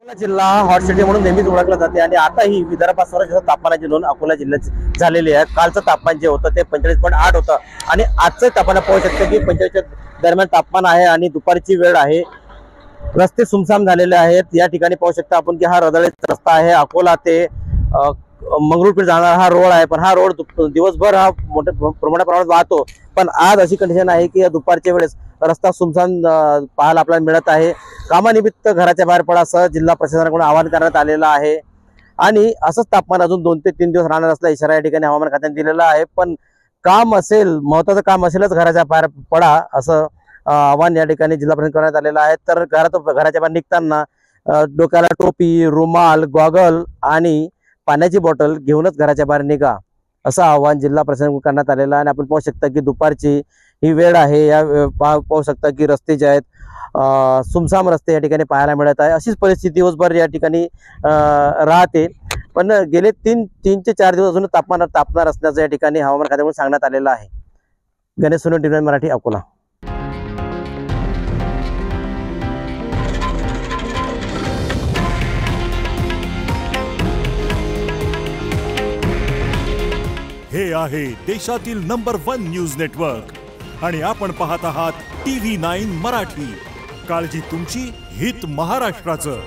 अकोला जिल्हा hot city म्हणून नेहमीच ओळखला जाते आणि आताही विदर्भात सर्वात जास्त तापमानाची नोंद अकोला जिल्ह्यात झालेली आहे। कालचं तापमान जे होतं ते 45.8 होतं आणि आजचं तापमान पाहू शकतो की 45 दरम्यान तापमान आहे आणि दुपारची वेळ आहे। रस्ते सुमसाम झालेले आहेत। या ठिकाणी पाहू शकता आपण की हा रदळीत रस्ता आहे। अकोला ते मंगरुळपीर जाणारा हा रोड आहे, पण हा रोड दिवसभर हा मोठ्या प्रमाणात वाहतो, पण आज अशी कंडिशन आहे की या दुपारच्या वेळेस रस्ता सुमसाम पाहायला आपल्याला मिळत आहे। कामानिमित्त घराच्या बाहेर पडा असं जिल्हा प्रशासनाकडून आवाहन करण्यात आलेलं आहे आणि असंच तापमान अजून 2 ते 3 दिवस राहणार असल्याचा इशारा या ठिकाणी हवामान खात्याने दिलेला आहे। पण काम असेल, महत्त्वाचं काम असेलच घराच्या बाहेर पडा असं आवाहन या ठिकाणी जिल्हा प्रशासन करण्यात आलेलं आहे। तर घराच्या बाहेर निघताना डोक्याला टोपी, रुमाल, गॉगल आणि पाण्याची बॉटल घेऊनच घराच्या बाहेर निघा असं आवाहन जिल्हा प्रशासन करण्यात आलेलं आहे। आणि आपण पाहू शकता की दुपारची ही वेळ आहे। या पाहू शकता की रस्ते जे आहेत सुमसाम रस्ते या ठिकाणी पाहायला मिळत आहे। अशीच परिस्थिती दिवसभर या ठिकाणी राहते, पण गेले 3 ते 4 दिवस अजून तापणार असल्याचं या ठिकाणी हवामान खात्याकडून सांगण्यात आलेलं आहे। गणेश सोनवणे, TV9 मराठी, अकोला। हे आहे देशातील नंबर 1 न्यूज नेटवर्क आणि आपण पाहत आहात TV9 मराठी। काळजी तुमची, हित महाराष्ट्राचं।